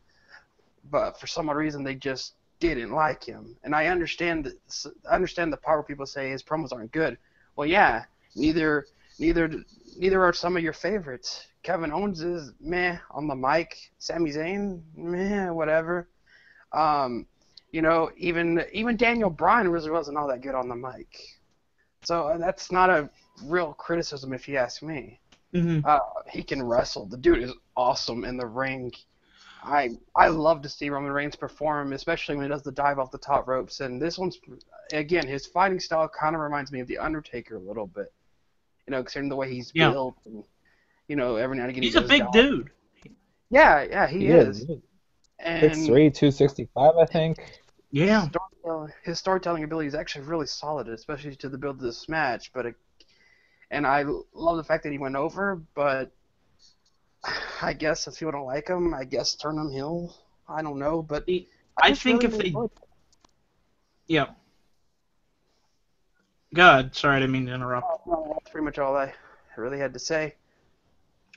but for some odd reason they just didn't like him. And I understand the part where people say his promos aren't good. Well, yeah, neither neither neither are some of your favorites. Kevin Owens is meh on the mic. Sami Zayn, meh, whatever. Even Daniel Bryan really wasn't all that good on the mic. So that's not a real criticism if you ask me. Mm-hmm. He can wrestle. The dude is awesome in the ring. I love to see Roman Reigns perform, especially when he does the dive off the top ropes. And this one's, again, his fighting style kind of reminds me of the Undertaker a little bit. Considering the way he's built. And, every now and again he's a big dude. Yeah, he is. And 6'3", 265, I think. Yeah. His storytelling ability is actually really solid, especially to the build of this match. And I love the fact that he went over, but I guess if people don't like him, I guess turn him heel. I don't know, but I think if they... Yeah. God, sorry, I didn't mean to interrupt. No, that's pretty much all I really had to say.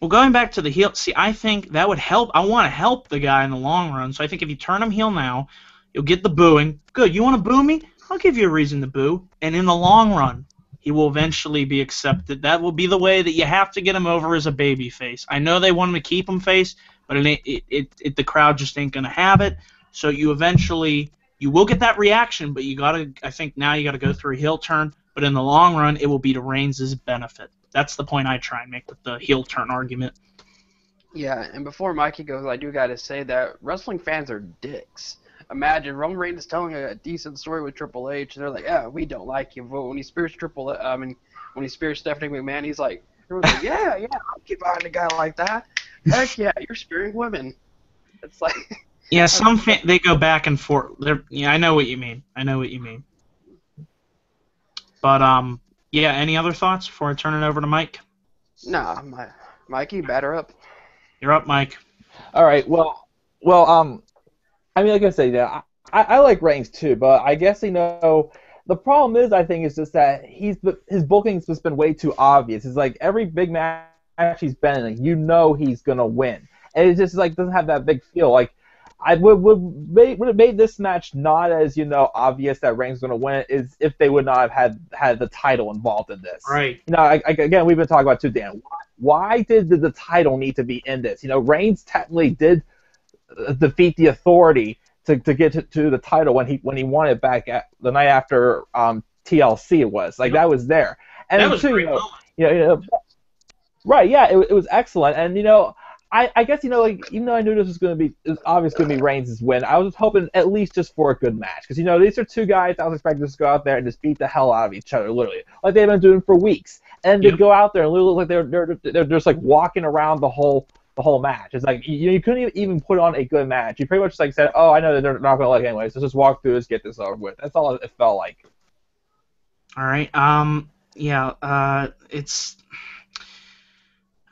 Well, going back to the heel, see, I think that would help. I want to help the guy in the long run, so I think if you turn him heel now, you'll get the booing. Good, you want to boo me? I'll give you a reason to boo. And in the long run, he will eventually be accepted. That will be the way that you have to get him over as a baby face. I know they want him to keep him face, but the crowd just ain't going to have it. So you will get that reaction, but I think now you got to go through a heel turn. But in the long run, it will be to Reigns' benefit. That's the point I try and make with the heel turn argument. Yeah, and before Mikey goes, I do got to say that wrestling fans are dicks. Imagine Roman Reigns is telling a decent story with Triple H, and they're like, "Yeah, we don't like you." But when he spears when he spears Stephanie McMahon, he's like, everyone's like, "Yeah, I'll get behind a guy like that." Heck yeah, you're spearing women. It's like. Yeah, some they go back and forth. I know what you mean. But yeah. Any other thoughts before I turn it over to Mike? Nah, Mikey, batter up. You're up, Mike. All right. Well. I mean, like I said, I like Reigns too, but I guess the problem is, I think, is just that his booking's just been way too obvious. It's like every big match he's been in, he's gonna win, and it just doesn't have that big feel. Like I would have made this match not as obvious that Reigns gonna win is if they would not have had the title involved in this. Right. Again, we've been talking about too, Dan. Why did the title need to be in this? Reigns technically did defeat the Authority to get to the title when he won it back at the night after TLC. It was that was there, and that was great. Right? Yeah, it was excellent, and I guess even though I knew this was obviously going to be Reigns' win, I was hoping at least just for a good match because these are two guys I was expecting to just go out there and just beat the hell out of each other, literally, like they've been doing for weeks, and to go out there and literally look like they're just walking around the whole match. It's like you couldn't even put on a good match. You pretty much said, "Oh, I know that they're not going to like it anyways. Let's just walk through this, get this over with." That's all it felt like. All right. It's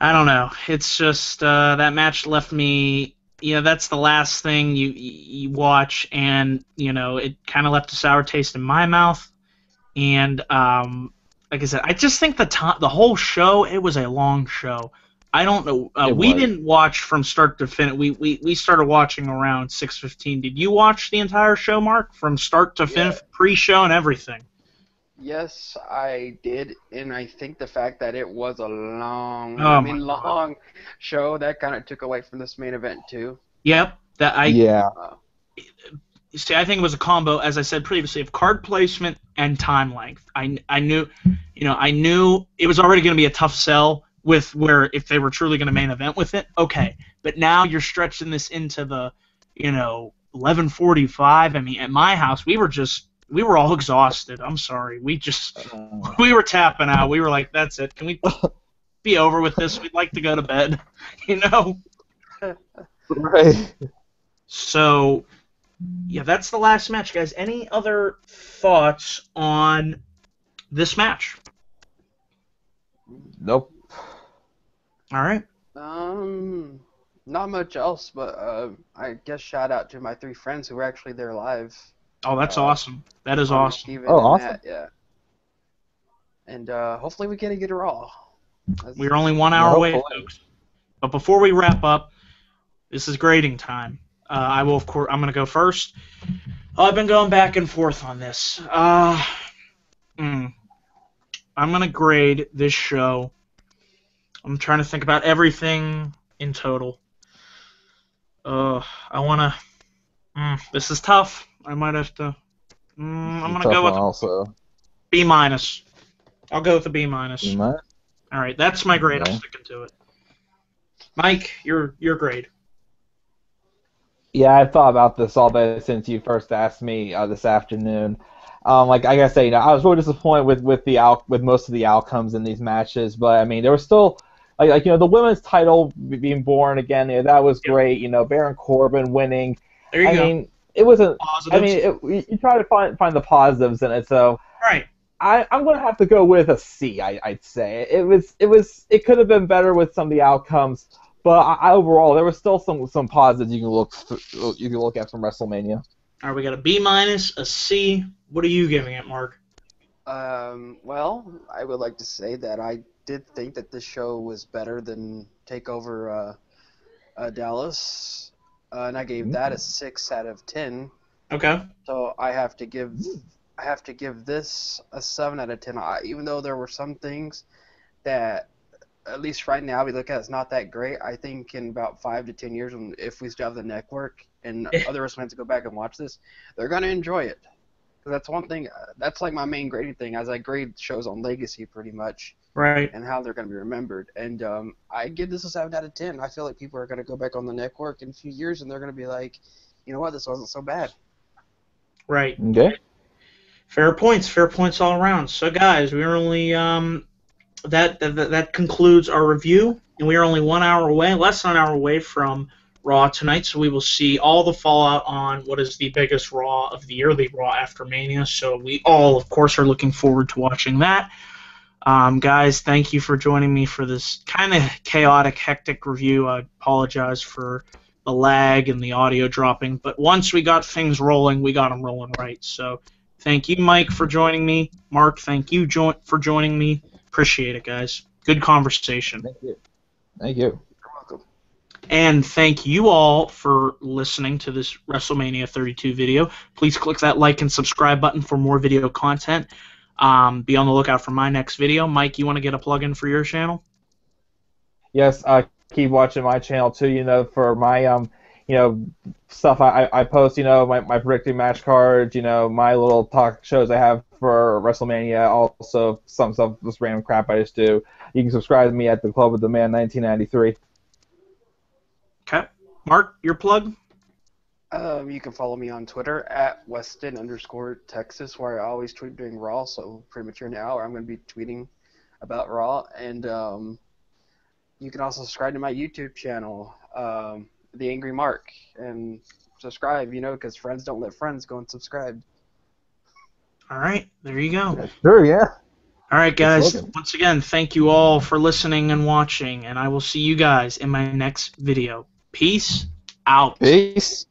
I don't know. It's just that match left me. That's the last thing you watch, and it kind of left a sour taste in my mouth. And like I said, I just think the whole show, it was a long show. I don't know. We didn't watch from start to finish. We started watching around 6:15. Did you watch the entire show, Mark, from start to finish, pre-show and everything? Yes, I did, and I think the fact that it was a long show that kind of took away from this main event too. Yep. See, I think it was a combo, as I said previously, of card placement and time length. I knew it was already going to be a tough sell. With where if they were truly going to main event with it, okay. But now you're stretching this into the, 11:45. I mean, at my house, we were all exhausted. I'm sorry. We were tapping out. We were like, that's it. Can we be over with this? We'd like to go to bed, Right. So, yeah, that's the last match, guys. Any other thoughts on this match? Nope. All right. Not much else, but I guess shout out to my 3 friends who were actually there live. Oh, that's awesome. That is awesome. Steven awesome. Matt, yeah. And hopefully we get it Raw. We're only 1 hour away, folks. But before we wrap up, this is grading time. I'm going to go first. I've been going back and forth on this. I'm going to grade this show I'm trying to think about everything in total. I want to... this is tough. I might have to... I'm going to go with also. B-. I'll go with a B-. B-? All right, that's my grade. I'm sticking to it. Mike, your grade. Yeah, I've thought about this all day since you first asked me this afternoon. Like I gotta say, you know, I was really disappointed with most of the outcomes in these matches, but I mean, there was still like you know, the women's title being born again. You know, that was great. You know, Baron Corbin winning. There you go. I mean, it wasn't. Positives. I mean, you try to find the positives in it. So Right. I'm gonna have to go with a C. I'd say it could have been better with some of the outcomes, but overall there was still some positives you can look at from WrestleMania. All right, we got a B-, a C. What are you giving it, Mark? Well, I would like to say that I did think that this show was better than TakeOver Dallas, and I gave that a 6 out of 10. Okay. So I have to give this a 7 out of 10. Even though there were some things that, at least right now, we look at it's not that great. I think in about 5 to 10 years, if we still have the network and other wrestling fans go back and watch this, they're gonna enjoy it. Because that's one thing. That's like my main grading thing, as I grade shows on legacy pretty much. Right. And how they're gonna be remembered. And I give this a 7 out of 10. I feel like people are gonna go back on the network in a few years and they're gonna be like, you know what, this wasn't so bad. Right. Okay. Fair points all around. So guys, we're only that concludes our review, and we are only 1 hour away, less than an hour away from Raw tonight. So we will see all the fallout on what is the biggest Raw of the year, the Raw after Mania. So we all, of course, are looking forward to watching that. Guys, thank you for joining me for this kind of chaotic, hectic review. I apologize for the lag and the audio dropping, but once we got things rolling, we got them rolling right. So thank you, Mike, for joining me. Mark, thank you for joining me. Appreciate it, guys. Good conversation. Thank you. Thank you. You're welcome. And thank you all for listening to this WrestleMania 32 video. Please click that like and subscribe button for more video content. Be on the lookout for my next video. Mike, you want to get a plug-in for your channel? Yes, keep watching my channel too. You know, for my you know, stuff I post. You know, my predicting match cards. You know, my little talk shows I have for WrestleMania. Also, some stuff, this random crap I just do. You can subscribe to me at TheClubOfDaMan1993. Okay, Mark, your plug. You can follow me on Twitter at Weston_Texas, where I always tweet during Raw. So premature now, or I'm going to be tweeting about Raw. And you can also subscribe to my YouTube channel, The Angry Mark, and subscribe. You know, because friends don't let friends go unsubscribed. All right, there you go. Sure, yeah. All right, guys. Once again, thank you all for listening and watching, and I will see you guys in my next video. Peace out. Peace.